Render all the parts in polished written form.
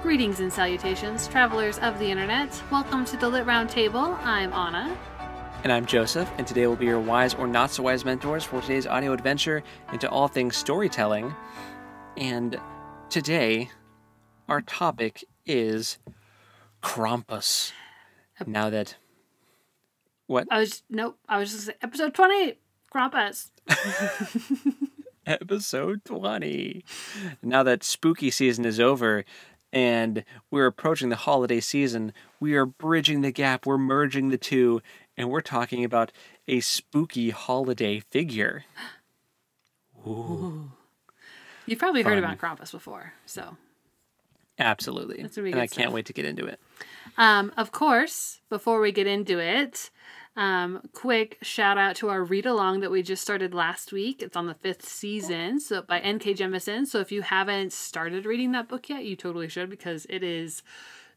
Greetings and salutations, travelers of the internet. Welcome to the Lit Round Table. I'm Anna. And I'm Joseph, and today we'll be your wise or not so wise mentors for today's audio adventure into all things storytelling. And today, our topic is Krampus. Now that... What? I was just going to say, episode 20, Krampus. Episode 20. Now that spooky season is over and we're approaching the holiday season, we are bridging the gap, we're merging the two, and we're talking about a spooky holiday figure. Ooh. You've probably heard about Krampus before, so. Absolutely. And I can't wait to get into it. Of course, before we get into it, quick shout out to our read along that we just started last week. It's on the 5th season, so by N.K. Jemisin. So if you haven't started reading that book yet, you totally should, because it is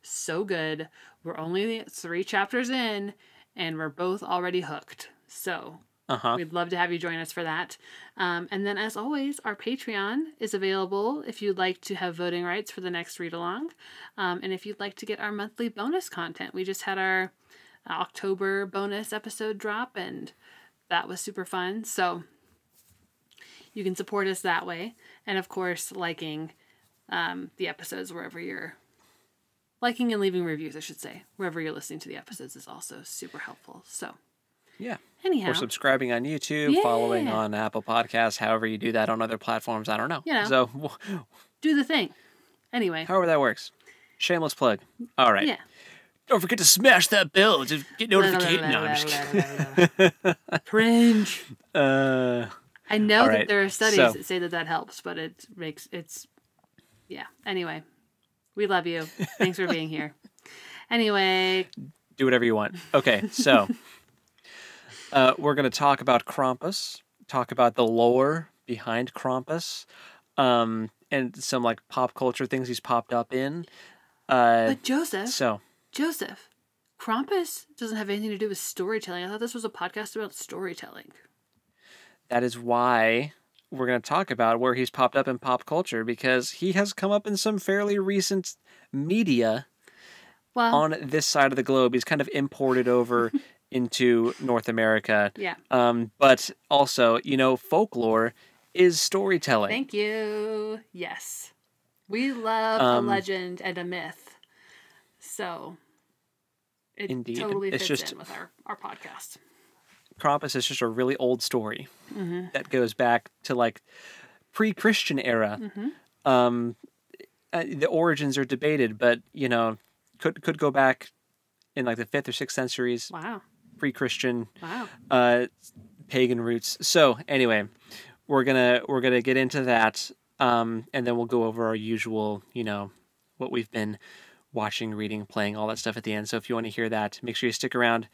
so good. We're only 3 chapters in, and we're both already hooked. So we'd love to have you join us for that. And then, as always, our Patreon is available if you'd like to have voting rights for the next read along, and if you'd like to get our monthly bonus content. We just had our October bonus episode drop, and that was super fun. So you can support us that way, and of course liking the episodes wherever you're liking, and leaving reviews, I should say, wherever you're listening to the episodes is also super helpful. So yeah, anyhow, or subscribing on YouTube, following on Apple Podcasts, however you do that on other platforms, I don't know. So do the thing anyway, however that works. Shameless plug. All right. Don't forget to smash that bell to get notifications. No, I'm just kidding. Cringe. I know that there are studies that say that helps, but Anyway, we love you. Thanks for being here. Anyway. Do whatever you want. Okay, so we're going to talk about Krampus, talk about the lore behind Krampus, and some like pop culture things he's popped up in. But Joseph, Krampus doesn't have anything to do with storytelling. I thought this was a podcast about storytelling. That is why we're going to talk about where he's popped up in pop culture, because he has come up in some fairly recent media on this side of the globe. He's kind of imported over into North America. Yeah. But also, folklore is storytelling. Thank you. Yes. We love a legend and a myth. So it totally fits in with our podcast. Krampus is just a really old story that goes back to like pre-Christian era. The origins are debated, but could go back in like the 5th or 6th centuries. Wow. Pre-Christian. Wow. Pagan roots. So anyway, we're gonna get into that, and then we'll go over our usual, what we've been watching, reading, playing, all that stuff at the end. So if you want to hear that, make sure you stick around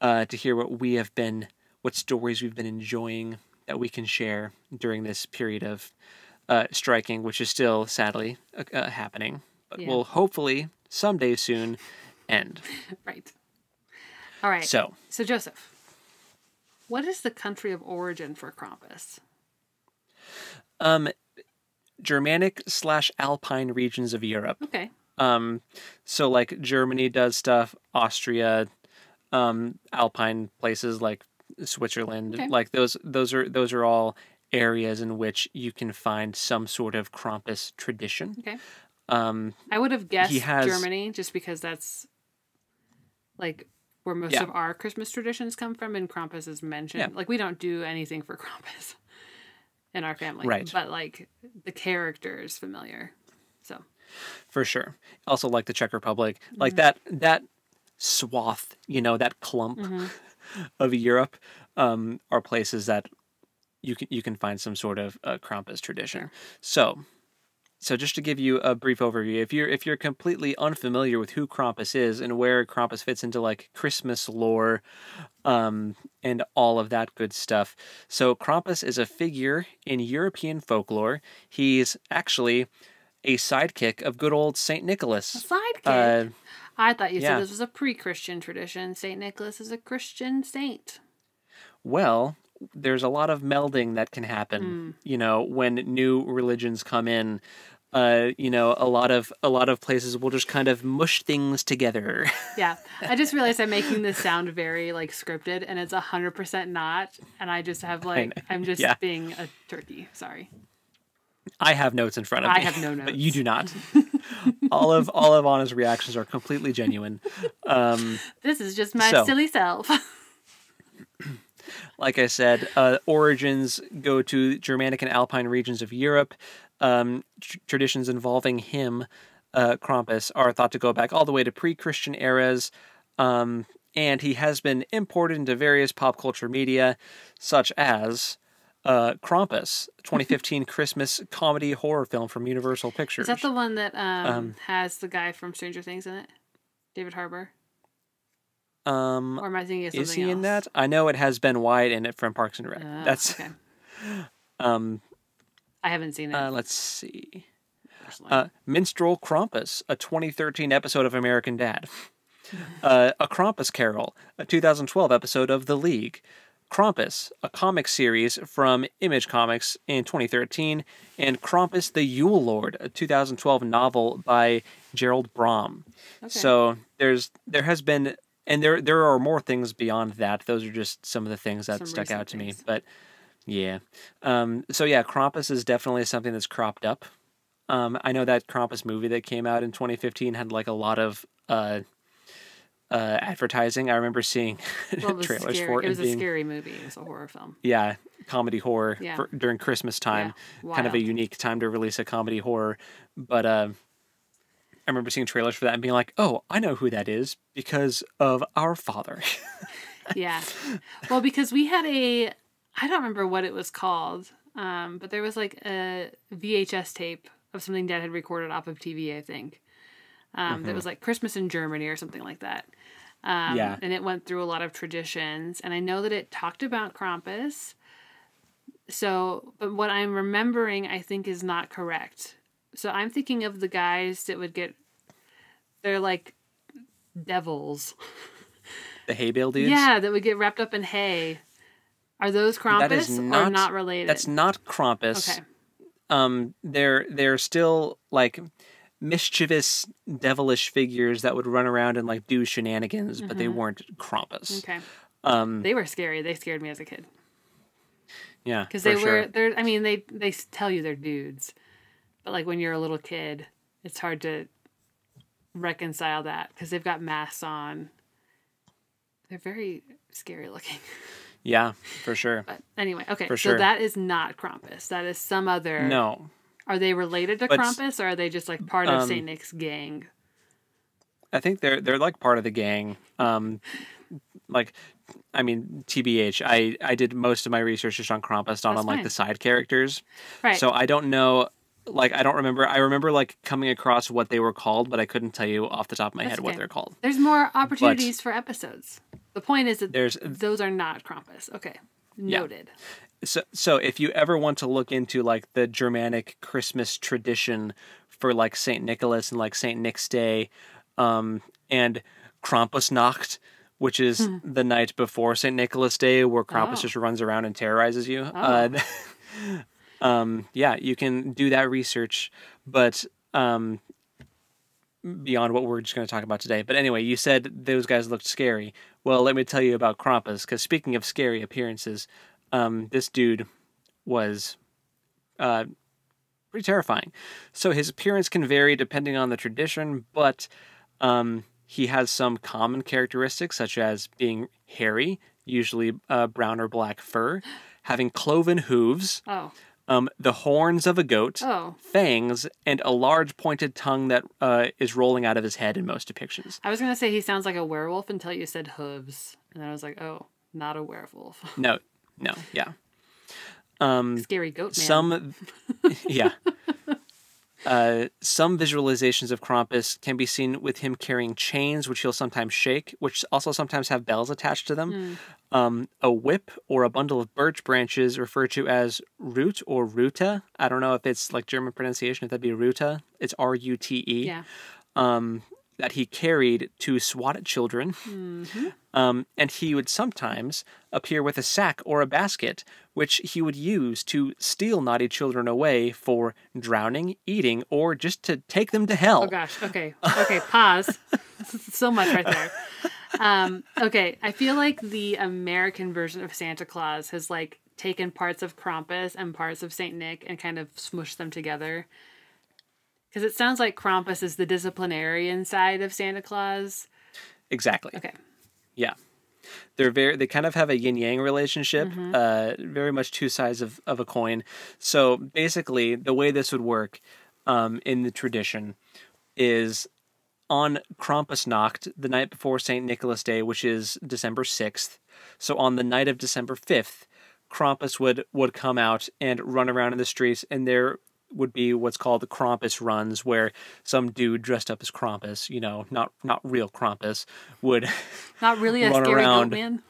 to hear what stories we've been enjoying that we can share during this period of striking, which is still sadly happening, but will hopefully someday soon end. Right. All right. So Joseph, what is the country of origin for Krampus? Germanic/Alpine regions of Europe. Okay. So like Germany does stuff, Austria, Alpine places like Switzerland, like those are all areas in which you can find some sort of Krampus tradition. Okay. I would have guessed Germany, just because that's like where most of our Christmas traditions come from, and Krampus is mentioned. Yeah. Like we don't do anything for Krampus in our family, but like the character is familiar. So. For sure. Also like the Czech Republic, like that swath, that clump of Europe, are places that you can find some sort of Krampus tradition. Sure. So just to give you a brief overview, if you're completely unfamiliar with who Krampus is and where Krampus fits into like Christmas lore, and all of that good stuff. So Krampus is a figure in European folklore. He's actually a sidekick of good old Saint Nicholas. A sidekick? I thought you said this was a pre-Christian tradition. Saint Nicholas is a Christian saint. Well, there's a lot of melding that can happen, when new religions come in. a lot of places will just kind of mush things together. Yeah, I just realized I'm making this sound very like scripted, and it's 100% not. And I just have I'm just being a turkey. Sorry. I have notes in front of me. I have no notes, but you do not. all of Anna's reactions are completely genuine. This is just my silly self. Like I said, origins go to Germanic and Alpine regions of Europe. Traditions involving him, Krampus, are thought to go back all the way to pre-Christian eras, and he has been imported into various pop culture media, such as Krampus, 2015 Christmas comedy horror film from Universal Pictures. Is that the one that has the guy from Stranger Things in it? David Harbour? Or am I thinking of something else? Is he in that? I know it has Ben White in it from Parks and Rec. That's okay. I haven't seen it. Let's see. Minstrel Krampus, a 2013 episode of American Dad. A Krampus Carol, a 2012 episode of The League. Krampus, a comic series from Image Comics in 2013. And Krampus the Yule Lord, a 2012 novel by Gerald Brom. Okay. So there has been, and there are more things beyond that. Those are just some of the things that stuck out to me. But yeah. So yeah, Krampus is definitely something that's cropped up. I know that Krampus movie that came out in 2015 had like a lot of advertising. I remember seeing trailers for it. It was a scary movie. It was a horror film. Yeah, comedy horror during Christmas time. Yeah. Kind of a unique time to release a comedy horror. But I remember seeing trailers for that and being like, oh, I know who that is because of Our Father. Yeah. Well, because we had I don't remember what it was called, but there was like a VHS tape of something Dad had recorded off of TV, I think. That was like Christmas in Germany or something like that. And it went through a lot of traditions. And I know that it talked about Krampus. So, but what I'm remembering, I think, is not correct. So I'm thinking of the guys that they're like devils. The hay bale dudes? Yeah, that would get wrapped up in hay. Are those Krampus or not related? That's not Krampus. Okay. They're still like mischievous, devilish figures that would run around and like do shenanigans, but they weren't Krampus. Okay. They were scary. They scared me as a kid. Yeah, because they're. I mean, they tell you they're dudes, but like when you're a little kid, it's hard to reconcile that because they've got masks on. They're very scary looking. Yeah, for sure. But anyway, okay, so that is not Krampus. That is some other. No. Are they related to Krampus, or are they just like part of Saint Nick's gang? I think they're like part of the gang. Like, I mean, TBH. I did most of my research just on Krampus, not on like the side characters. Right. So I don't know. Like, I don't remember. I remember like coming across what they were called, but I couldn't tell you off the top of my head what they're called. There's more opportunities for episodes. The point is that those are not Krampus. Okay, noted. Yeah. So if you ever want to look into like the Germanic Christmas tradition for like Saint Nicholas and like Saint Nick's Day, and Krampus Nacht, which is the night before Saint Nicholas Day, where Krampus just runs around and terrorizes you. Yeah, you can do that research, but beyond what we're just going to talk about today. But anyway, you said those guys looked scary. Well, let me tell you about Krampus, because speaking of scary appearances, this dude was pretty terrifying. So his appearance can vary depending on the tradition, but he has some common characteristics, such as being hairy, usually brown or black fur, having cloven hooves, the horns of a goat, fangs, and a large pointed tongue that is rolling out of his head in most depictions. I was going to say he sounds like a werewolf until you said hooves. And then I was like, oh, not a werewolf. No, yeah. Scary goat man. Some visualizations of Krampus can be seen with him carrying chains, which he'll sometimes shake, which also sometimes have bells attached to them. A whip or a bundle of birch branches referred to as root or ruta. I don't know if it's like German pronunciation, if that'd be ruta. It's R-U-T-E. Yeah. that he carried to swat at children. And he would sometimes appear with a sack or a basket, which he would use to steal naughty children away for drowning, eating, or just to take them to hell. Oh gosh. Okay. Okay. Pause. So much right there. Okay. I feel like the American version of Santa Claus has like taken parts of Krampus and parts of Saint Nick and kind of smushed them together. Because it sounds like Krampus is the disciplinarian side of Santa Claus. Exactly. Okay. Yeah. They kind of have a yin-yang relationship, very much two sides of a coin. So basically, the way this would work in the tradition is on Krampus Nacht, the night before St. Nicholas Day, which is December 6th. So on the night of December 5th, Krampus would come out and run around in the streets, and there would be what's called the Krampus runs, where some dude dressed up as Krampus, not real Krampus, would not really a scary goat man.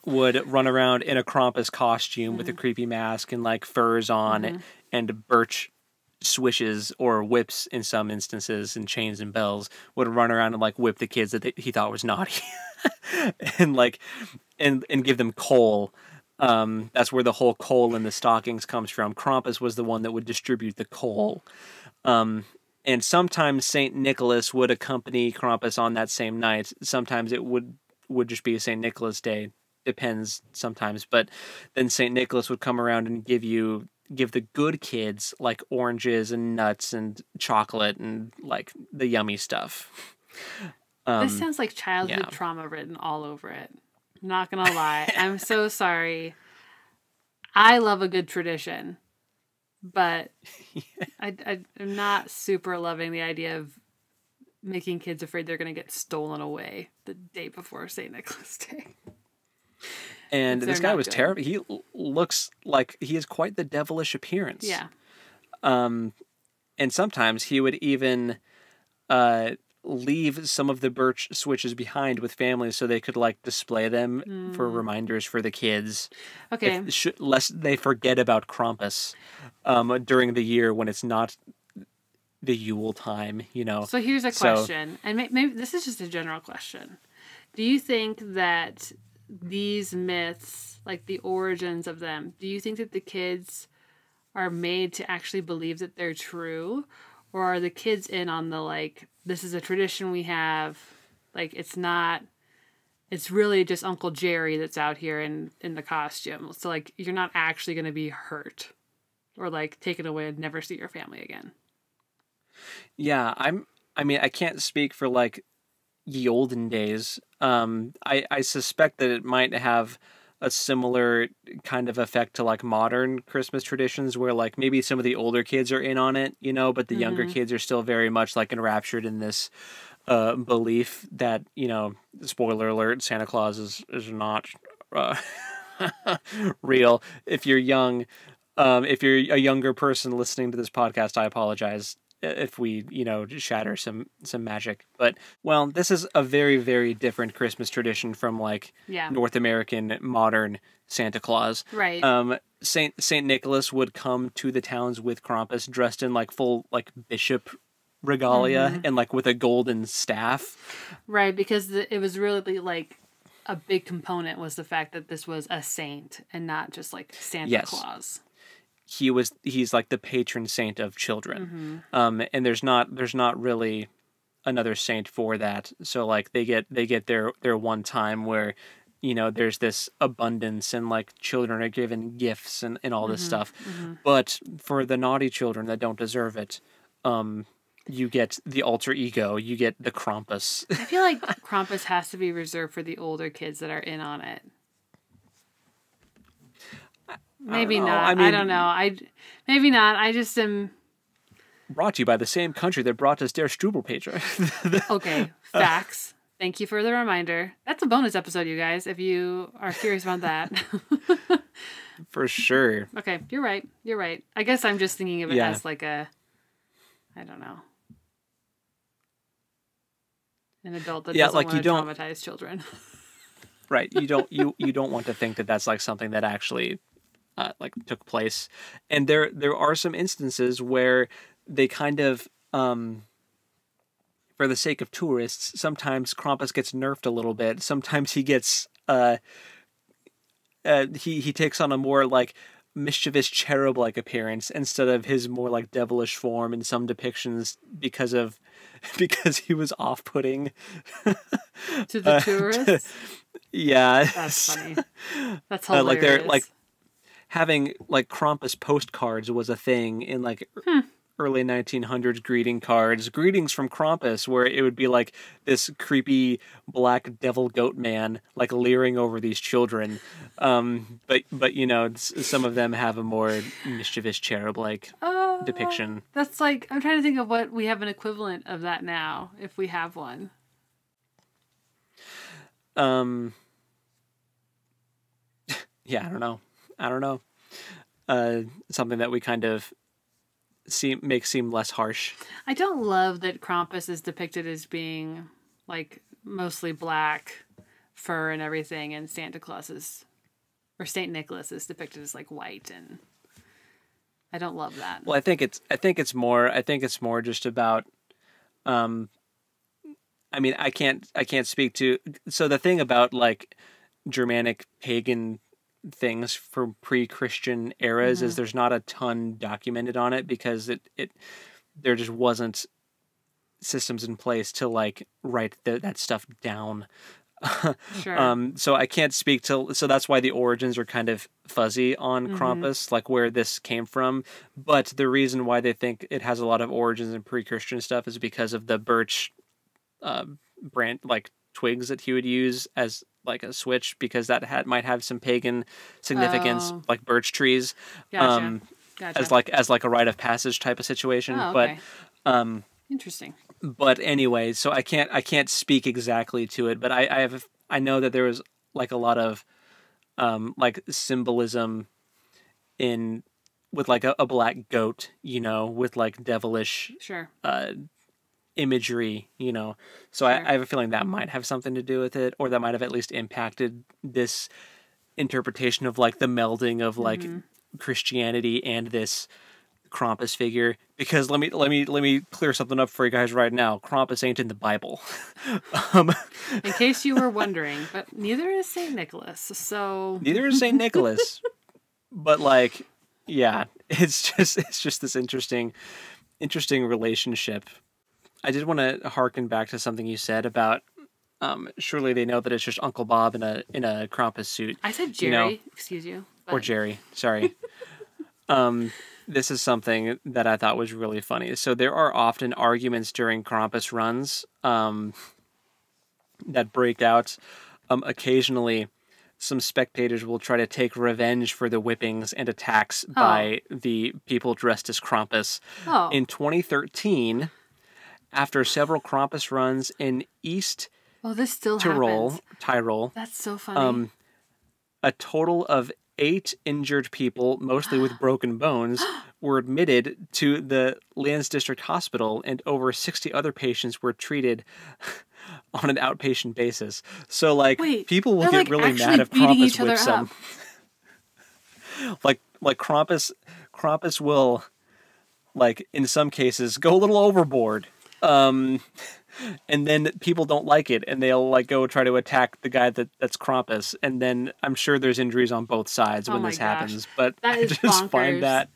Would run around in a Krampus costume with a creepy mask and like furs on and birch swishes or whips in some instances and chains and bells, would run around and like whip the kids that he thought was naughty and like and give them coal. That's where the whole coal in the stockings comes from. Krampus was the one that would distribute the coal. And sometimes St. Nicholas would accompany Krampus on that same night. Sometimes it would just be a St. Nicholas Day. Depends sometimes. But then St. Nicholas would come around and give the good kids like oranges and nuts and chocolate and like the yummy stuff. This sounds like childhood trauma written all over it. I'm not gonna lie. I'm so sorry. I love a good tradition, but I'm not super loving the idea of making kids afraid they're gonna get stolen away the day before St. Nicholas Day. And this guy was terrible. He looks like he has quite the devilish appearance. Yeah. And sometimes he would even leave some of the birch switches behind with families so they could like display them for reminders for the kids. Okay. Lest they forget about Krampus during the year when it's not the Yule time, So here's a question, and maybe this is just a general question. Do you think that these myths, like the origins of them, do you think that the kids are made to actually believe that they're true? Or are the kids in on the, like, this is a tradition we have, like, it's really just Uncle Jerry that's out here in the costume. So, like, you're not actually going to be hurt or, like, taken away and never see your family again. Yeah, I can't speak for, like, ye olden days. I suspect that it might have a similar kind of effect to like modern Christmas traditions where like maybe some of the older kids are in on it, but the younger kids are still very much like enraptured in this belief that, spoiler alert, Santa Claus is not real. If you're young, if you're a younger person listening to this podcast, I apologize if we, shatter some magic. But, well, this is a very, very different Christmas tradition from, like, North American modern Santa Claus. Right. Saint Nicholas would come to the towns with Krampus dressed in, like, full, like, bishop regalia and, like, with a golden staff. Right, because it was really, like, a big component was the fact that this was a saint and not just, like, Santa Claus. He's like the patron saint of children. And there's not really another saint for that. So like they get their one time where, there's this abundance and like children are given gifts and all this stuff. But for the naughty children that don't deserve it, you get the alter ego, you get the Krampus. I feel like Krampus has to be reserved for the older kids that are in on it. Maybe not. I don't know. Maybe not. I just am... Brought to you by the same country that brought us Der Strubelpeter. Okay, facts. Thank you for the reminder. That's a bonus episode, you guys, if you are curious about that. For sure. Okay, you're right. I guess I'm just thinking of it as like I don't know, an adult that doesn't want to traumatize children. Right. You don't want to think that that's like something that actually like took place. And there are some instances where they kind of for for the sake of tourists, sometimes Krampus gets nerfed a little bit. Sometimes he gets he takes on a more like mischievous cherub-like appearance instead of his more like devilish form in some depictions because he was off-putting to the tourists. Yeah, that's funny. That's hilarious. Like they're like having like Krampus postcards was a thing in like early 1900s greeting cards, greetings from Krampus, where it would be like this creepy black devil goat man like leering over these children. But you know, some of them have a more mischievous cherub like depiction. That's like, I'm trying to think of what we have an equivalent of that now, if we have one. Yeah, I don't know. Something that we kind of make seem less harsh. I don't love that Krampus is depicted as being like mostly black fur and everything, and Saint Nicholas is depicted as like white, and I don't love that. Well, I think it's more just about I mean, I can't speak to, so the thing about like Germanic pagan things from pre-Christian eras is there's not a ton documented on it because there just wasn't systems in place to like write that stuff down. Sure. So I can't speak to, so that's why the origins are kind of fuzzy on Krampus, like where this came from. But the reason why they think it has a lot of origins in pre-Christian stuff is because of the birch brand like twigs that he would use as like a switch, because that might have some pagan significance, like birch trees. Gotcha. As like a rite of passage type of situation. Oh, okay. But interesting. But anyway, so I can't speak exactly to it, but I know that there was like a lot of like symbolism with like a black goat, you know, with like devilish imagery, you know. So I have a feeling that might have something to do with it, or that might have at least impacted this interpretation of like the melding of like Christianity and this Krampus figure. Because let me clear something up for you guys right now. Krampus ain't in the Bible. In case you were wondering, but neither is Saint Nicholas. So neither is Saint Nicholas. But like, yeah, it's just this interesting relationship. I did want to harken back to something you said about surely they know that it's just Uncle Bob in a Krampus suit. I said Jerry, you know? Excuse you. But... Or Jerry, sorry. This is something that I thought was really funny. So there are often arguments during Krampus runs that break out. Occasionally, some spectators will try to take revenge for the whippings and attacks by the people dressed as Krampus. In 2013, after several Krampus runs in East Tyrol, that's so funny. A total of 8 injured people, mostly with broken bones, were admitted to the Landesdistrict Hospital, and over 60 other patients were treated on an outpatient basis. So, like, people will get really mad if Krampus whips them. like Krampus will, like, in some cases, go a little overboard. And then people don't like it, and they'll like go try to attack the guy that's Krampus, and then I'm sure there's injuries on both sides when this happens. But I just find that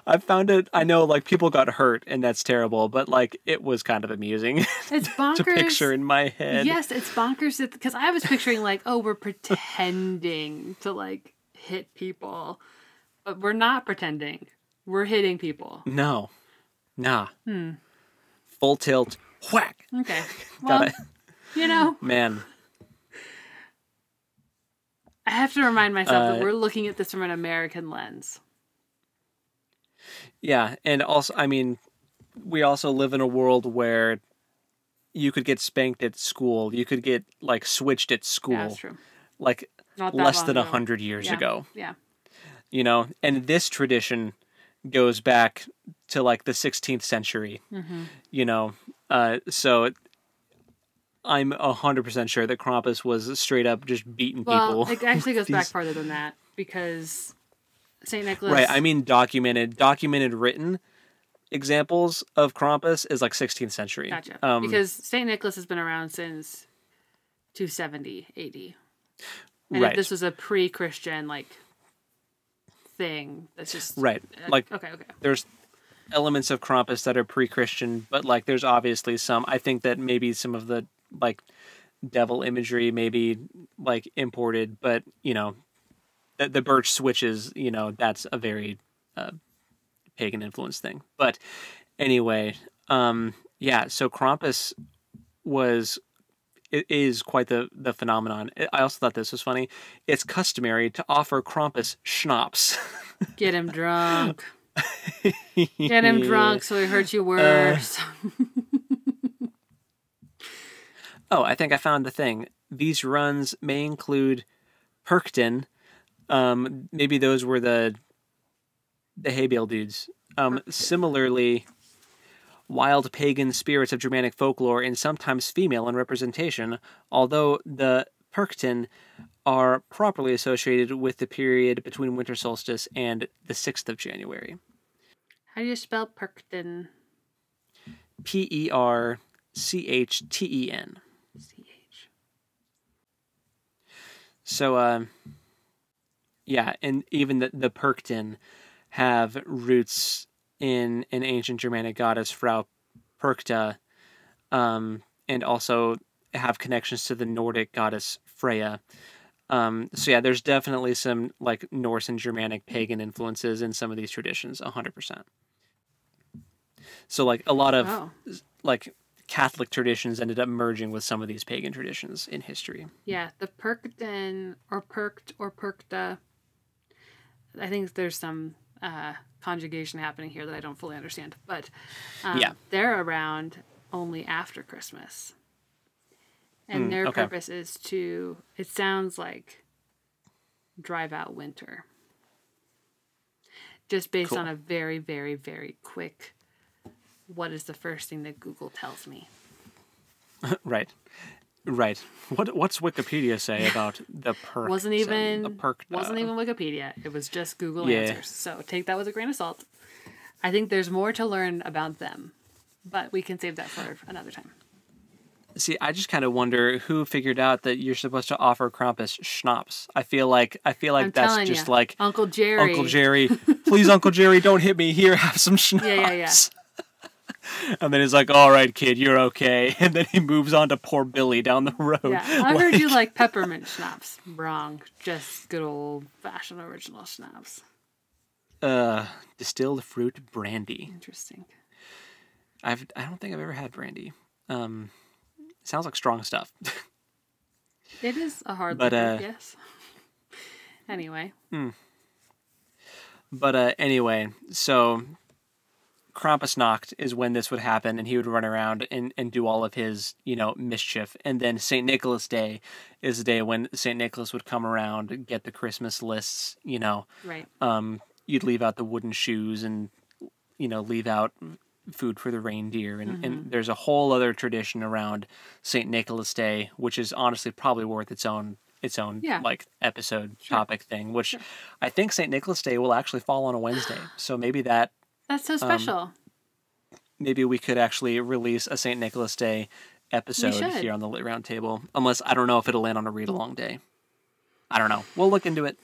I know like people got hurt, and that's terrible, but like it was kind of amusing. It's bonkers to picture in my head. Yes, it's bonkers because I was picturing like, oh, we're pretending to like hit people, but we're not pretending. We're hitting people. No, nah. Full tilt. Whack. Okay. Well, you know. Man. I have to remind myself that we're looking at this from an American lens. Yeah, and also, I mean, we also live in a world where you could get spanked at school. You could get, like, switched at school. Yeah, that's true. Like, less than 100 years ago. Yeah. You know, and this tradition goes back to like the 16th century, you know, so I'm 100% sure that Krampus was straight up just beating people. Well, it actually goes back farther than that, because St. Nicholas... Right, I mean documented written, examples of Krampus is like 16th century. Gotcha. Because St. Nicholas has been around since 270 AD. And if this was a pre-Christian, like, thing, that's just... Right. Like, okay. There's elements of Krampus that are pre-Christian, but, like, there's obviously some... I think that maybe some of the, like, devil imagery may be, like, imported, but, you know, the birch switches, you know, that's a very pagan influence thing. But anyway, yeah, so Krampus is quite the phenomenon. I also thought this was funny. It's customary to offer Krampus schnapps. Get him drunk. Get him drunk so he hurts you worse. Oh, I think I found the thing. These runs may include Perkton. Maybe those were the hay bale dudes. Similarly, wild pagan spirits of Germanic folklore and sometimes female in representation, although the Perkton are properly associated with the period between winter solstice and the 6th of January. How do you spell Perkton? Perchten. So, yeah, and even the Perkton have roots in an ancient Germanic goddess, Frau Perchta, and also have connections to the Nordic goddess Freya. So yeah, there's definitely some like Norse and Germanic pagan influences in some of these traditions, 100%. So like a lot of like Catholic traditions ended up merging with some of these pagan traditions in history. Yeah, the Perkten or Perkt or Perkta. I think there's some conjugation happening here that I don't fully understand, but they're around only after Christmas. And their purpose is to, it sounds like, drive out winter. Just based on a very, very, very quick, what is the first thing that Google tells me? Right. What's Wikipedia say about the perk? Wasn't even Wikipedia. It was just Google Answers. So take that with a grain of salt. I think there's more to learn about them, but we can save that for another time. See, I just kind of wonder who figured out that you're supposed to offer Krampus schnapps. I feel like that's just like Uncle Jerry. Uncle Jerry, please, Uncle Jerry, don't hit me. Here, have some schnapps. Yeah. And then he's like, all right, kid, you're okay. And then he moves on to poor Billy down the road. Yeah, I heard you like peppermint schnapps. Wrong. Just good old-fashioned original schnapps. Distilled fruit brandy. Interesting. I don't think I've ever had brandy. Sounds like strong stuff. It is a hard liquor, yes. Anyway. But anyway, so Krampus Nacht is when this would happen, and he would run around and do all of his, mischief. And then St. Nicholas Day is the day when St. Nicholas would come around, get the Christmas lists, Right. You'd leave out the wooden shoes and, leave out food for the reindeer. And there's a whole other tradition around St. Nicholas Day, which is honestly probably worth its own like episode topic thing, which I think St. Nicholas Day will actually fall on a Wednesday. So maybe that's so special. Maybe we could actually release a St. Nicholas Day episode here on the Lit Round Table. Unless I don't know if it'll land on a read along day. I don't know. We'll look into it.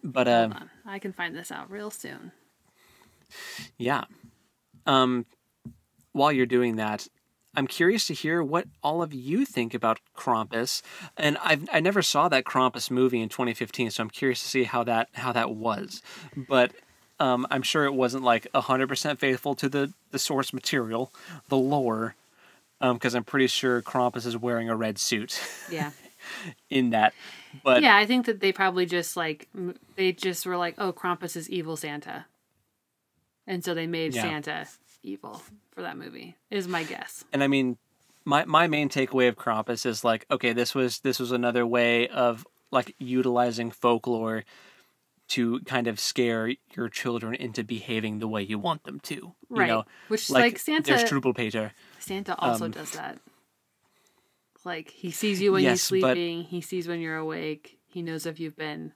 But hold on. I can find this out real soon. Yeah. While you're doing that, I'm curious to hear what all of you think about Krampus. And I never saw that Krampus movie in 2015, so I'm curious to see how that was. But I'm sure it wasn't like 100% faithful to the source material, the lore, because I'm pretty sure Krampus is wearing a red suit. Yeah. In that. But yeah, I think that they probably just were like, oh, Krampus is evil Santa. And so they made Santa evil for that movie, is my guess. And I mean, my main takeaway of Krampus is like, okay, this was another way of like utilizing folklore to kind of scare your children into behaving the way you want them to. Right. Which like Santa. There's Struppelpeter. Santa also does that. Like, he sees you when you're sleeping. He sees when you're awake. He knows if you've been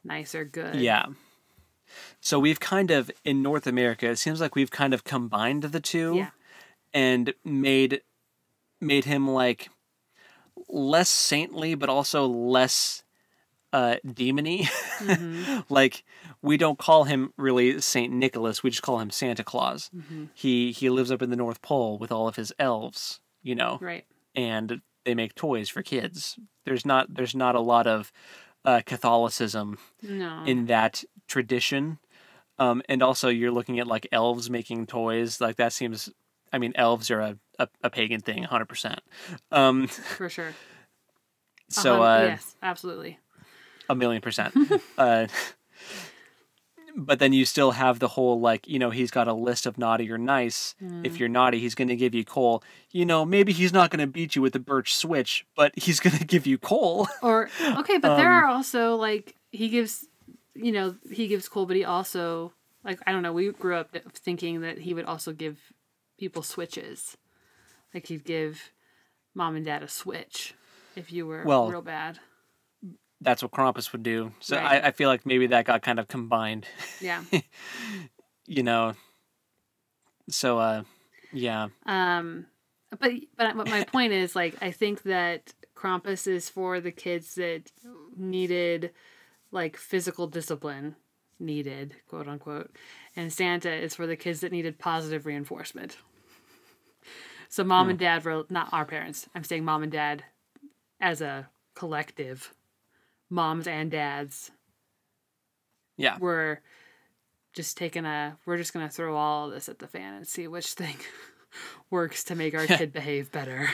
nice or good. Yeah. So we've kind of, in North America, it seems like we've kind of combined the two Yeah. and made him like less saintly, but also less demony. Like, we don't call him really Saint Nicholas, we just call him Santa Claus. He lives up in the North Pole with all of his elves, you know. Right. And they make toys for kids. There's not a lot of Catholicism No. in that tradition. And also you're looking at like elves making toys, like that seems, I mean, elves are a pagan thing 100%. For sure. So yes, absolutely. 1,000,000%. But then you still have the whole, like, you know, he's got a list of naughty or nice. If you're naughty, he's going to give you coal. You know, maybe he's not going to beat you with the birch switch, but he's going to give you coal. Or, okay, but there are also, like, he gives coal, but he also, like, I don't know, we grew up thinking that he would also give people switches. Like, he'd give mom and dad a switch if you were real bad. That's what Krampus would do. So Right. I feel like maybe that got kind of combined. Yeah. You know. So yeah. But my point is, like, I think that Krampus is for the kids that needed, like, physical discipline, quote unquote, and Santa is for the kids that needed positive reinforcement. So mom and dad were not our parents. I'm saying mom and dad as a collective. Moms and dads. Yeah. We're just going to throw all of this at the fan and see which thing works to make our kid behave better.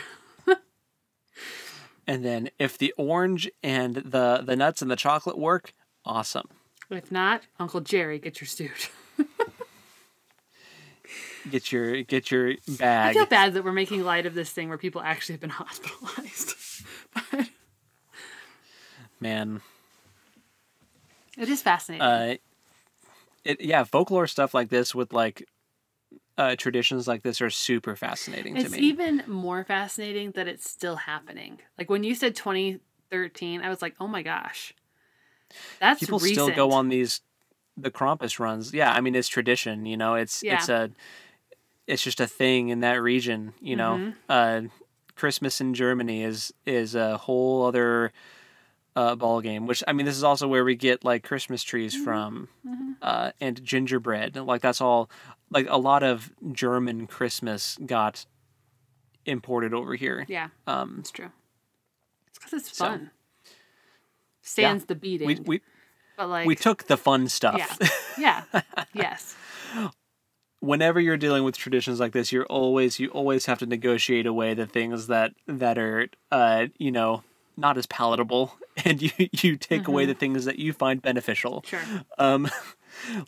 And then if the orange and the nuts and the chocolate work, awesome. If not, Uncle Jerry, get your suit. Get your bag. I feel bad that we're making light of this thing where people actually have been hospitalized. But man, it is fascinating. Folklore stuff like this with like traditions like this are super fascinating to me. It's even more fascinating that it's still happening. Like when you said 2013, I was like, oh my gosh, that's people recent. still go on the Krampus runs. Yeah, I mean it's tradition. You know, it's just a thing in that region. You know, Christmas in Germany is a whole other ball game, which I mean this is also where we get like Christmas trees from and gingerbread. Like that's all, like a lot of German Christmas got imported over here. Yeah, it's true. It's because it's fun. Sans the beating. But like we took the fun stuff. Yeah. Yes. Whenever you're dealing with traditions like this, you always have to negotiate away the things that are you know, not as palatable, and you take away the things that you find beneficial. Sure.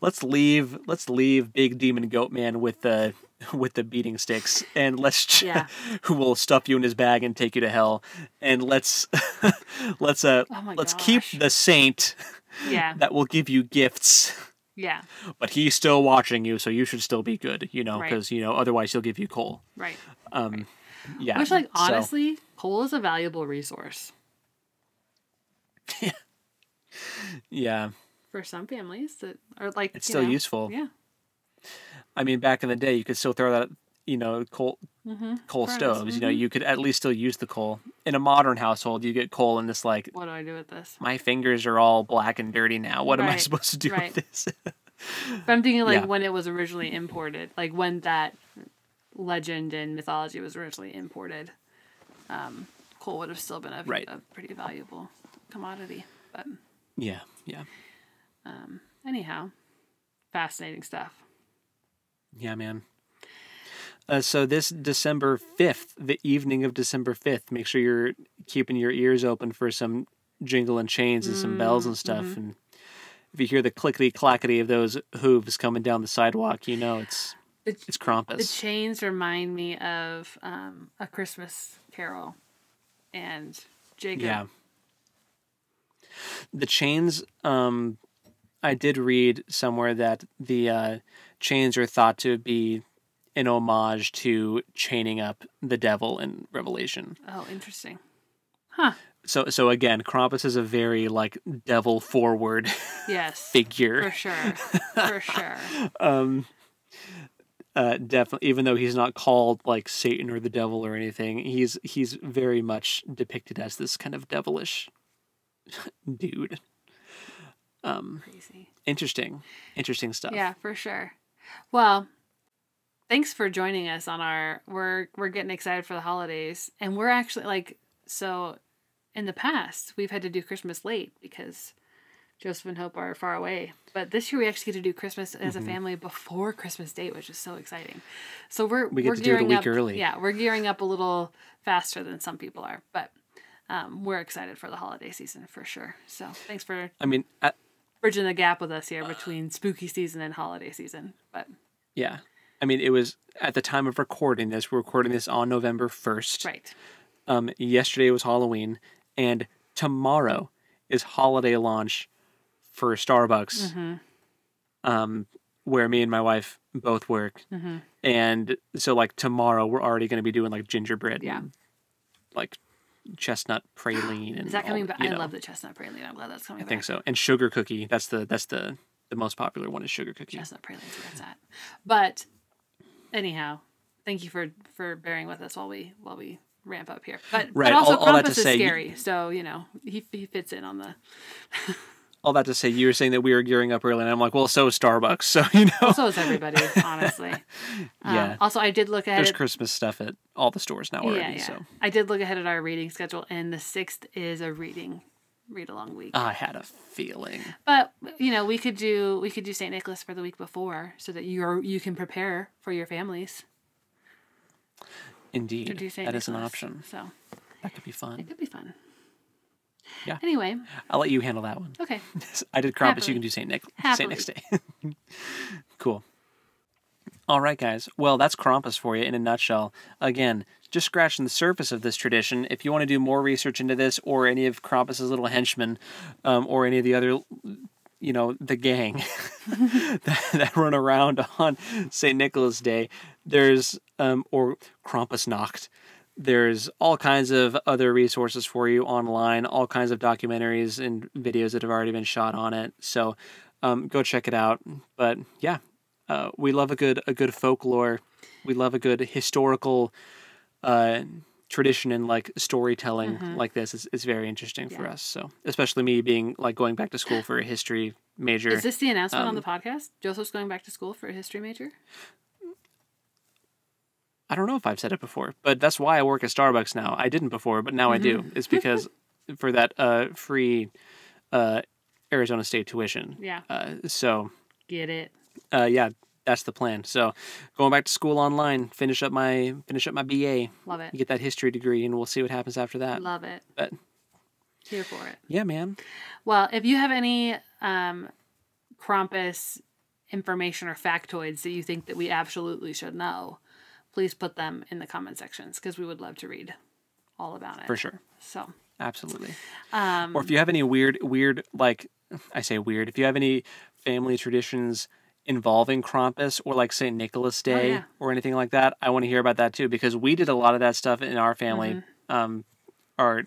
Let's leave Big Demon Goat Man with the beating sticks, and who will stuff you in his bag and take you to hell, and let's keep the saint that will give you gifts. Yeah. But he's still watching you, so you should still be good, you know, because you know otherwise he'll give you coal. Right. Yeah. Which, like, honestly, coal is a valuable resource. Yeah. For some families that are like, it's still useful. Yeah. I mean, back in the day, you could still throw that, you know, coal stoves. You know, you could at least still use the coal. In a modern household, you get coal and it's like, what do I do with this? My fingers are all black and dirty now. What am I supposed to do with this? But I'm thinking like when it was originally imported, like when that legend and mythology was originally imported, coal would have still been a pretty valuable commodity. But yeah. Anyhow, fascinating stuff. Yeah, man. So this December 5th, the evening of December 5th, make sure you're keeping your ears open for some jingle and chains and some bells and stuff. And if you hear the clickety-clackety of those hooves coming down the sidewalk, you know it's Krampus. The chains remind me of A Christmas Carol and Jacob. Yeah. The chains, I did read somewhere that the chains are thought to be an homage to chaining up the devil in Revelation. Oh, interesting. Huh. So again, Krampus is a very like devil forward Yes. figure. For sure. For sure. Definitely, even though he's not called like Satan or the devil or anything, he's very much depicted as this kind of devilish dude. Crazy. Interesting stuff. Yeah, for sure. Well, thanks for joining us on our. We're getting excited for the holidays, and we're actually like so. In the past, we've had to do Christmas late because Joseph and Hope are far away. But this year we actually get to do Christmas as a family before Christmas Day, which is so exciting. So we get to do it a week early. Yeah, we're gearing up a little faster than some people are, but we're excited for the holiday season for sure. So thanks for bridging the gap with us here between spooky season and holiday season. But yeah, I mean, it was at the time of recording this. We're recording this on November 1st. Right. Yesterday was Halloween, and tomorrow is holiday launch for Starbucks, where me and my wife both work. And so like tomorrow we're already going to be doing like gingerbread and like chestnut praline. And is that coming back? I know. love the chestnut praline. I'm glad that's coming back. I think so. And sugar cookie. That's the most popular one is sugar cookie. Chestnut praline is where it's at. But anyhow, thank you for bearing with us while we ramp up here. But also all that Krampus to say, is scary, so he fits in on the. All that to say, you were saying that we were gearing up early, and I'm like, well, so is Starbucks, so Well, so is everybody, honestly. Yeah. Also, I did look ahead. There's Christmas stuff at all the stores now already. Yeah. So I did look ahead at our reading schedule, and the 6th is a read along week. I had a feeling. But we could do St. Nicholas for the week before, so that you can prepare for your families. Indeed, that is an option. So that could be fun. It could be fun. Yeah. Anyway, I'll let you handle that one. Okay. I did Krampus. Happily. You can do Saint Nick's Day. Cool. All right, guys. Well, that's Krampus for you in a nutshell. Again, just scratching the surface of this tradition. If you want to do more research into this, or any of Krampus's little henchmen, or any of the other, the gang that run around on St. Nicholas Day, there's or Krampus Nacht. There's all kinds of other resources for you online, all kinds of documentaries and videos that have already been shot on it. So go check it out. But yeah, we love a good folklore. We love a good historical tradition and like storytelling like this. It's very interesting for us. So especially me being like going back to school for a history major. Is this the announcement on the podcast? Joseph's going back to school for a history major? I don't know if I've said it before, but that's why I work at Starbucks now. I didn't before, but now I do. It's because for that free Arizona State tuition. Yeah. So get it. Yeah, that's the plan. So going back to school online, finish up my BA. Love it. Get that history degree, and we'll see what happens after that. Love it. But here for it. Yeah, man. Well, if you have any Krampus information or factoids that you think that we absolutely should know, please put them in the comment sections, because we would love to read all about it. For sure. So absolutely. Or if you have any weird, like I say weird, if you have any family traditions involving Krampus or like St. Nicholas Day or anything like that, I want to hear about that too, because we did a lot of that stuff in our family. Our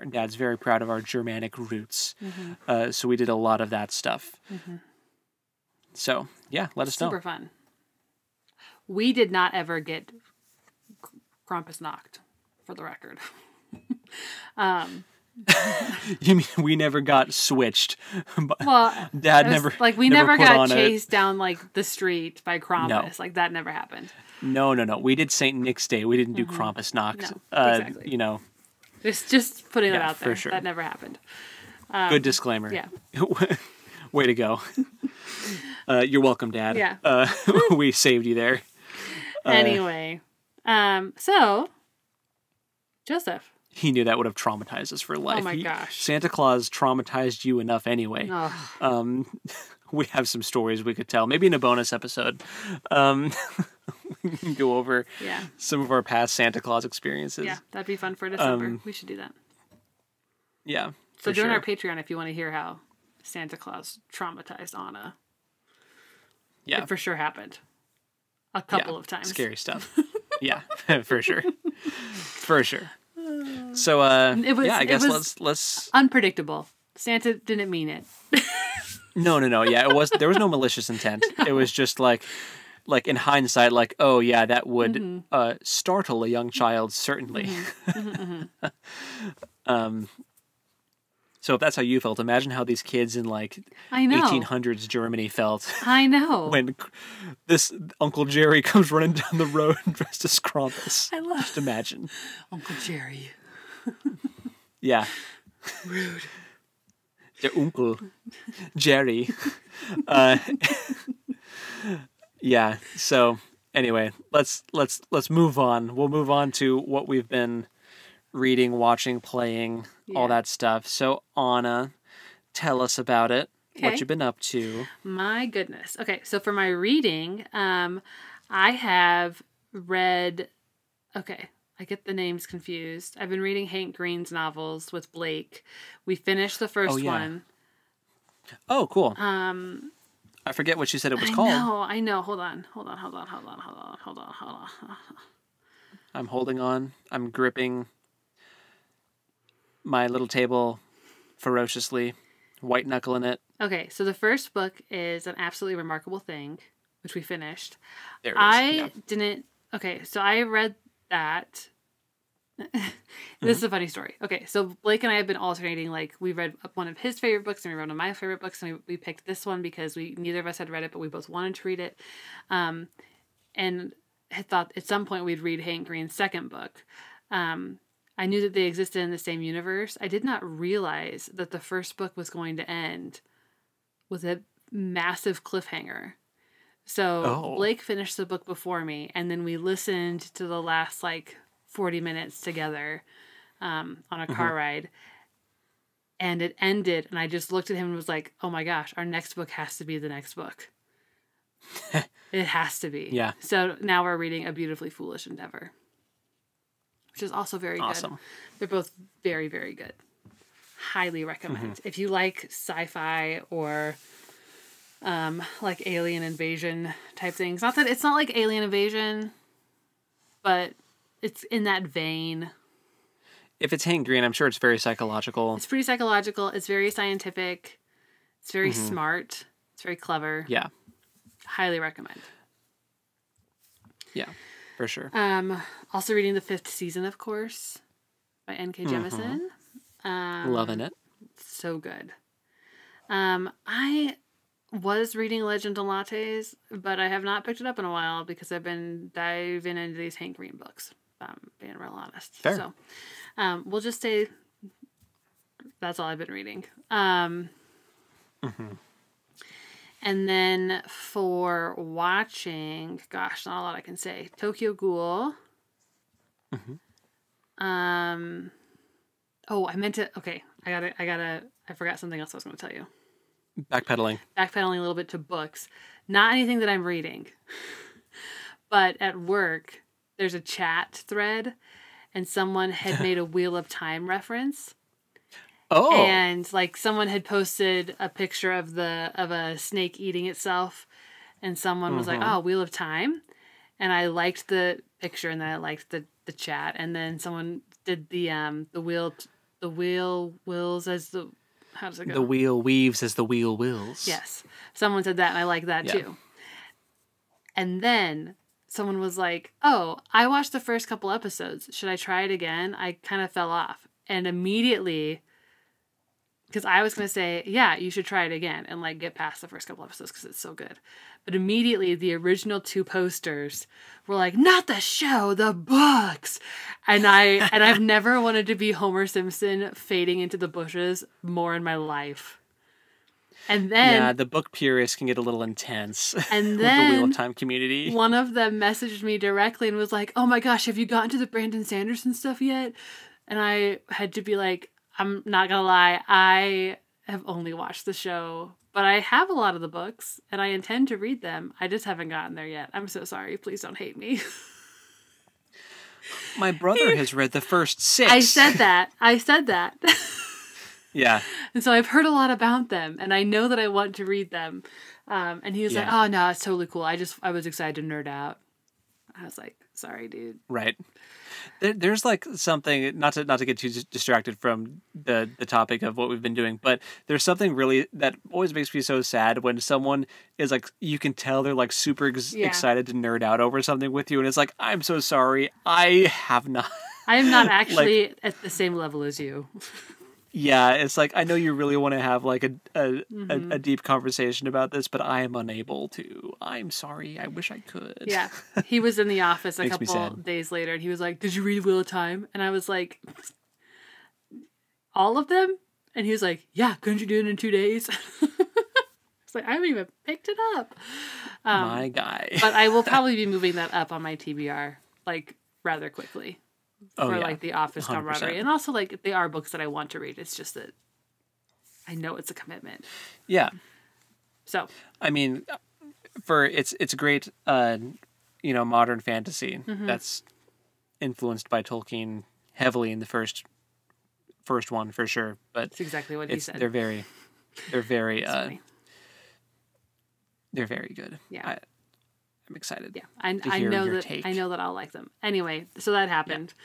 dad's very proud of our Germanic roots. So we did a lot of that stuff. So yeah, let us know. Super fun. We did not ever get Krampus Nacht, for the record. You mean we never got switched? Well, Dad never we never got chased down like the street by Krampus. No. Like that never happened. No. We did St. Nick's Day. We didn't do Krampus Nacht. No, exactly. Just putting that out there. For sure. That never happened. Good disclaimer. Yeah. Way to go. You're welcome, Dad. Yeah. We saved you there. Anyway, so Joseph. He knew that would have traumatized us for life. Oh my gosh. Santa Claus traumatized you enough anyway. Oh. We have some stories we could tell. Maybe in a bonus episode. We can go over some of our past Santa Claus experiences. Yeah, that'd be fun for December. We should do that. Yeah. So join our Patreon if you want to hear how Santa Claus traumatized Anna. Yeah. It for sure happened. A couple of times. Scary stuff. Yeah, for sure. For sure. So I guess it was let's unpredictable. Santa didn't mean it. No. Yeah, there was no malicious intent. No. It was just like in hindsight, like, oh yeah, that would startle a young child, certainly. So if that's how you felt, imagine how these kids in like I know 1800s Germany felt. I know. When this Uncle Jerry comes running down the road dressed as Krampus. I love Just imagine. Uncle Jerry. Yeah. Rude. Der Uncle Jerry. Yeah. So anyway, let's move on. We'll move on to what we've been reading, watching, playing, all that stuff. So Anna, tell us about it. Okay. What you've been up to. My goodness. Okay, so for my reading, I have read. Okay, I get the names confused. I've been reading Hank Green's novels with Blake. We finished the first one. Oh, cool. I forget what you said it was called. I know. Hold on. I'm holding on. I'm gripping my little table ferociously, white knuckling it. Okay, so the first book is An Absolutely Remarkable Thing, which we finished. There it is. I didn't. Okay, so I read that. This is a funny story. Okay, so Blake and I have been alternating. Like, we read one of his favorite books and we read one of my favorite books, and we picked this one because neither of us had read it, but we both wanted to read it. And had thought at some point we'd read Hank Green's second book. I knew that they existed in the same universe. I did not realize that the first book was going to end with a massive cliffhanger. So Blake finished the book before me, and then we listened to the last 40 minutes together on a car ride. And it ended, and I just looked at him and was like, oh my gosh, our next book has to be the next book. It has to be. Yeah. So now we're reading A Beautifully Foolish Endeavor, which is also very good. They're both very, very good. Highly recommend. If you like sci-fi or like alien invasion type things. It's not like Alien Invasion, but it's in that vein. If it's Hank Green, I'm sure it's very psychological. It's pretty psychological. It's very scientific. It's very smart. It's very clever. Yeah. Highly recommend. Yeah, for sure. Also reading the 5th season, of course, by N.K. Jemisin. Loving it. So good. I was reading Legend of Lattes, but I have not picked it up in a while because I've been diving into these Hank Green books. Being real honest. Fair. So, we'll just say that's all I've been reading. And then for watching, gosh, not a lot I can say. Tokyo Ghoul. Oh, I meant to. Okay, I forgot something else I was going to tell you. Backpedaling A little bit to books. Not anything that I'm reading. But at work, there's a chat thread, and someone had made a Wheel of Time reference. Oh. And someone had posted a picture of a snake eating itself, and someone was like, "Oh, Wheel of Time," and I liked the picture, and then I liked the chat, and then someone did the wheel wills as the. How does it go? The wheel weaves as the wheel wills. Yes. Someone said that, and I like that too. And then someone was like, oh, I watched the first couple episodes. Should I try it again? I kind of fell off. And immediately, because I was going to say, yeah, you should try it again and get past the first couple episodes because it's so good. But immediately the original 2 posters were like, not the show, the books. And I've never wanted to be Homer Simpson fading into the bushes more in my life. And then the book purists can get a little intense. And with then the Wheel of Time community. One of them messaged me directly and was like, oh my gosh, have you gotten to the Brandon Sanderson stuff yet? And I had to be like, I'm not gonna lie, I have only watched the show, but I have a lot of the books and I intend to read them. I just haven't gotten there yet. I'm so sorry. Please don't hate me. My brother has read the first 6. I said that. Yeah. And so I've heard a lot about them, and I know that I want to read them. And he was like, oh no, it's totally cool. I was excited to nerd out. I was like, sorry, dude. Right. There's like something not to get too distracted from the topic of what we've been doing, but there's something really that always makes me so sad when someone is like, you can tell they're like super excited to nerd out over something with you, and it's like, I'm so sorry, I have not. I am not actually at the same level as you. Yeah, it's like, I know you really want to have like a deep conversation about this, but I am unable to. I'm sorry. I wish I could. Yeah. He was in the office a Makes me couple sad. days later, and he was like, "Did you read Wheel of Time?" And I was like, "All of them?" And he was like, "Yeah, couldn't you do it in 2 days?" It's like, I haven't even picked it up. My guy. But I will probably be moving that up on my TBR, like, rather quickly. For like the office 100%. camaraderie, and also like they are books that I want to read. It's just that I know it's a commitment. Yeah. So I mean, it's great, modern fantasy that's influenced by Tolkien heavily in the first one for sure. But that's exactly what he said. They're very funny. they're very good. Yeah. I'm excited. Yeah, I know that I'll like them. Anyway, so that happened.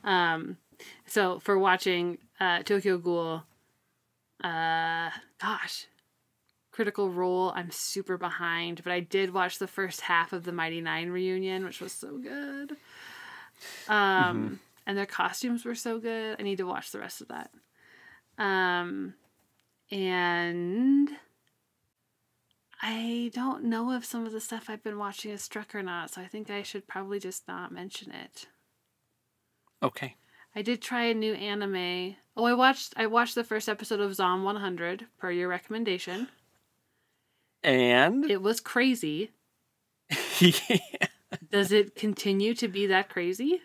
Yeah. So for watching Tokyo Ghoul, Critical Role, I'm super behind, but I did watch the first half of the Mighty Nein reunion, which was so good. And their costumes were so good. I need to watch the rest of that. And I don't know if some of the stuff I've been watching is struck or not, so I think I should probably just not mention it. Okay. I did try a new anime. Oh, I watched the first episode of Zom 100 per your recommendation. And it was crazy. Yeah. Does it continue to be that crazy?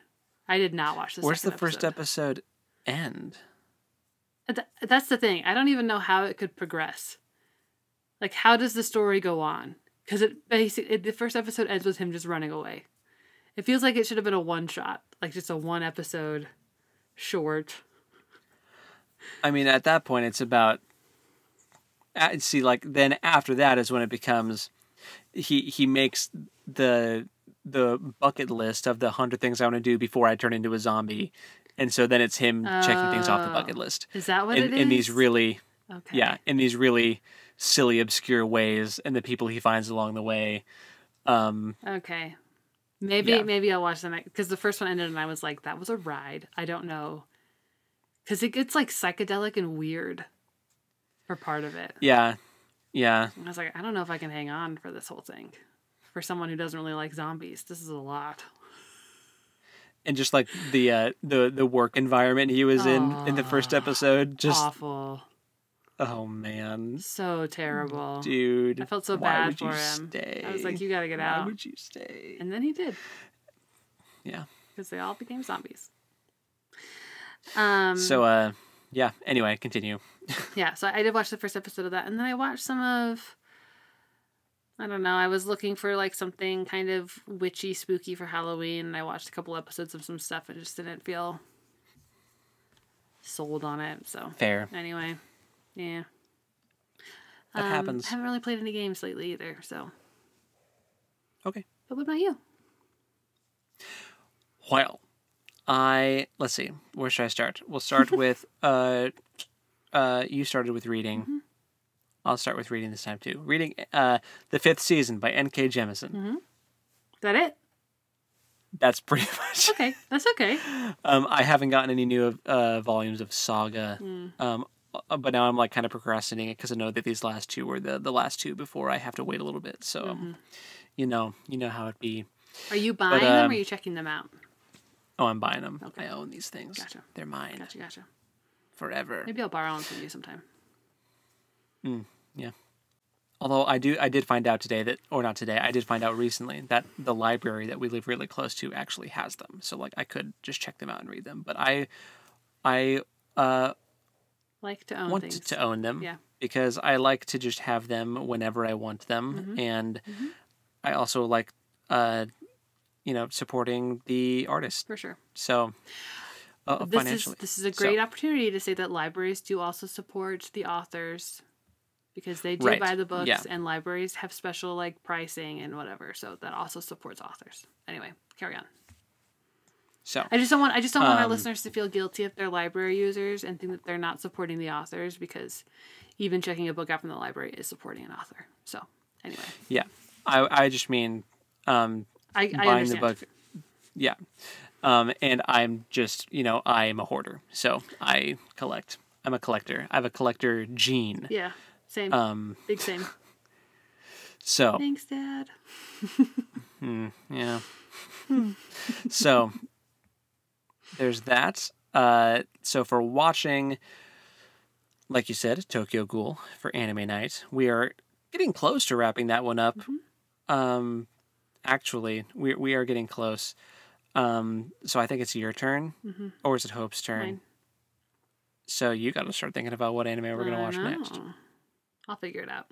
I did not watch the Where's second the first episode end? That's the thing. I don't even know how it could progress. Like, how does the story go on? Because the first episode ends with him just running away. It feels like it should have been a one-shot. Like, just a one-episode short. I mean, at that point, it's about... See, like, then after that is when it becomes... He makes the bucket list of the 100 things I want to do before I turn into a zombie. And so then it's him checking things off the bucket list. Is that what it is? In these really... Okay. Yeah, in these really silly, obscure ways, and the people he finds along the way. Okay. Maybe I'll watch the next, because the first one ended and I was like, that was a ride. I don't know. Because it gets like psychedelic and weird for part of it. Yeah. Yeah. And I was like, I don't know if I can hang on for this whole thing. For someone who doesn't really like zombies, this is a lot. And just like the work environment he was in the first episode, just awful. Oh man, so terrible, dude. I felt so bad for him. Stay? I was like, you gotta get out. Why would you stay? And then he did. Yeah, because they all became zombies. So yeah. Anyway, continue. Yeah, so I did watch the first episode of that, and then I watched some of. I don't know. I was looking for like something kind of witchy, spooky for Halloween, and I watched a couple episodes of some stuff and just didn't feel sold on it. So fair. Anyway, yeah, that happens. I haven't really played any games lately either. So okay. But what about you? Well, let's see. Where should I start? We'll start with you started with reading. Mm-hmm. I'll start with reading this time too. Reading the 5th season by N.K. Jemisin. Mm-hmm. Is that it? That's pretty much. Okay, that's okay. I haven't gotten any new volumes of Saga, but now I'm like kind of procrastinating it because I know that these last two were the last two before I have to wait a little bit. So, you know how it be. Are you buying them or are you checking them out? Oh, I'm buying them. Okay. I own these things. Gotcha. They're mine. Gotcha. Forever. Maybe I'll borrow them from you sometime. Yeah. Although I did find out today I did find out recently that the library that we live really close to actually has them. So like I could just check them out and read them. But I like to own want things. to own them. Yeah. Because I like to just have them whenever I want them. And I also like supporting the artist. For sure. So financially. This is a great opportunity to say that libraries do also support the authors because they do buy the books and libraries have special like pricing and whatever. So that also supports authors. Anyway, carry on. So I just don't want our listeners to feel guilty if they're library users and think that they're not supporting the authors, because even checking a book out from the library is supporting an author. So anyway. Yeah. I just mean I buying understand. the book. Yeah. And I'm just, I'm a hoarder. So I collect. I'm a collector. I have a collector gene. Yeah. Same. Big same. So. Thanks, Dad. Yeah. So there's that. So for watching, like you said, Tokyo Ghoul for Anime Night, we are getting close to wrapping that one up. Mm-hmm. Actually, we are getting close. So I think it's your turn, or is it Hope's turn? Mine. So you got to start thinking about what anime we're going to watch next. I'll figure it out.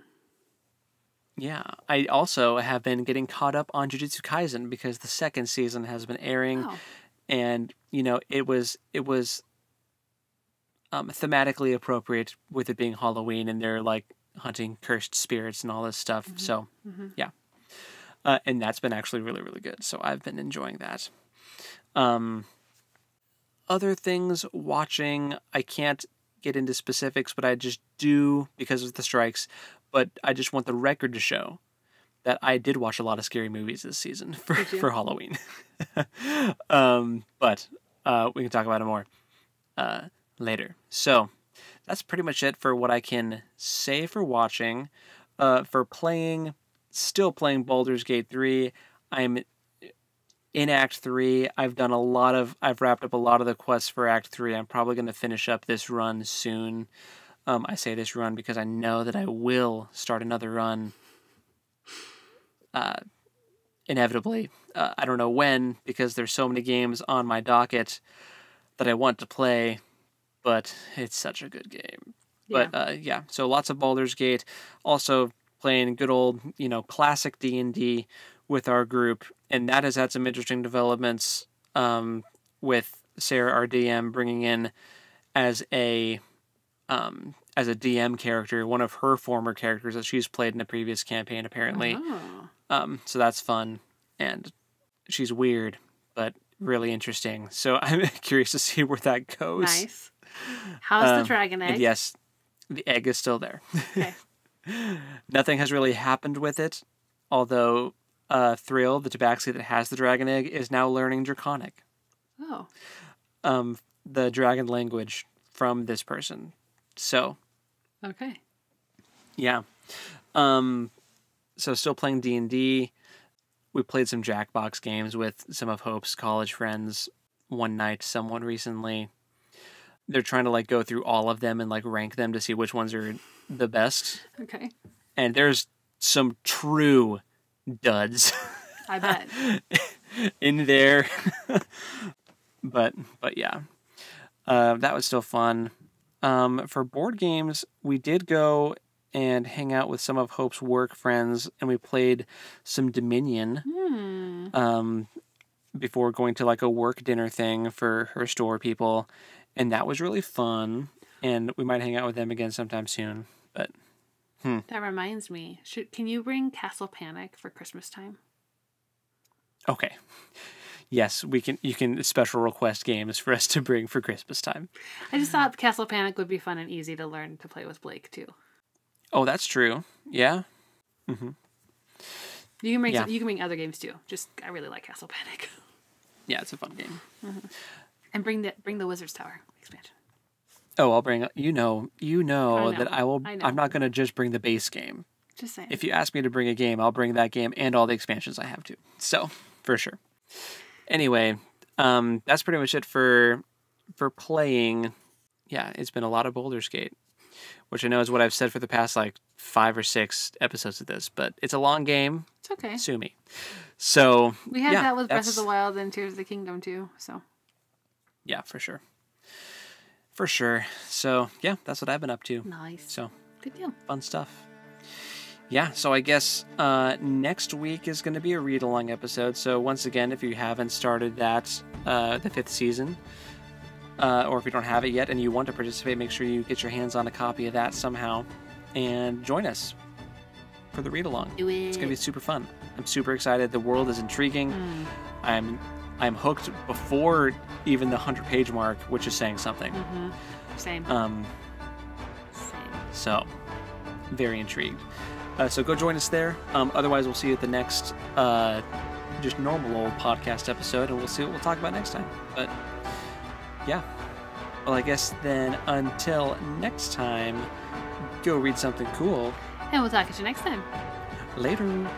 Yeah, I also have been getting caught up on Jujutsu Kaisen because the second season has been airing, and it was thematically appropriate with it being Halloween, and they're like hunting cursed spirits and all this stuff. Mm-hmm. So yeah, and that's been actually really, really good. So I've been enjoying that. Other things watching, I can't get into specifics, but I just do because of the strikes. But I just want the record to show that I did watch a lot of scary movies this season for Halloween. But we can talk about it more later. So that's pretty much it for what I can say for watching. For playing, still playing Baldur's Gate 3. I'm in Act 3. I've wrapped up a lot of the quests for Act 3. I'm probably going to finish up this run soon. I say this run because I know that I will start another run inevitably. I don't know when, because there's so many games on my docket that I want to play, but it's such a good game. Yeah. But so lots of Baldur's Gate. Also playing good old, classic D&D with our group, and that has had some interesting developments with Sarah, our DM, bringing in as a DM character, one of her former characters that she's played in a previous campaign, apparently. Oh. So that's fun, and she's weird, but really interesting. So I'm curious to see where that goes. Nice. How's the dragon egg? Yes, the egg is still there. Okay. Nothing has really happened with it, although Thrill, the tabaxi that has the dragon egg, is now learning Draconic. Oh. The dragon language from this person. So. Okay. Yeah. So still playing D&D. We played some Jackbox games with some of Hope's college friends one night, someone recently. They're trying to go through all of them and rank them to see which ones are the best. Okay. And there's some true duds. I bet. in there. but yeah. That was still fun. For board games, we did go and hang out with some of Hope's work friends, and we played some Dominion before going to a work dinner thing for her store people, and that was really fun, and we might hang out with them again sometime soon. But that reminds me, can you bring Castle Panic for Christmas time? Okay. Yes, we can. You can special request games for us to bring for Christmas time. I just thought Castle Panic would be fun and easy to learn to play with Blake too. Oh, that's true. Yeah. Mm-hmm. You can bring you can bring other games too. Just I really like Castle Panic. Yeah, it's a fun game. Mm-hmm. And bring the Wizard's Tower expansion. Oh, I'll bring. You know that I will. I'm not going to just bring the base game. Just saying. If you ask me to bring a game, I'll bring that game and all the expansions I have to. So for sure. Anyway, that's pretty much it for playing. Yeah, it's been a lot of Baldur's Gate, which I know is what I've said for the past 5 or 6 episodes of this, but it's a long game. It's okay. Sue me. So we had that with Breath of the Wild and Tears of the Kingdom too. So yeah, for sure. For sure. So yeah, that's what I've been up to. Nice. So good deal. Fun stuff. Yeah, so I guess next week is going to be a read-along episode. So once again, if you haven't started that, the 5th season, or if you don't have it yet and you want to participate, make sure you get your hands on a copy of that somehow and join us for the read-along. Do it. It's going to be super fun. I'm super excited. The world is intriguing. I'm I'm hooked before even the 100-page mark, which is saying something. Same. Same. So, very intrigued. So go join us there. Otherwise, we'll see you at the next just normal old podcast episode, and we'll see what we'll talk about next time. But yeah. Well, I guess then until next time, go read something cool. And we'll talk to you next time. Later.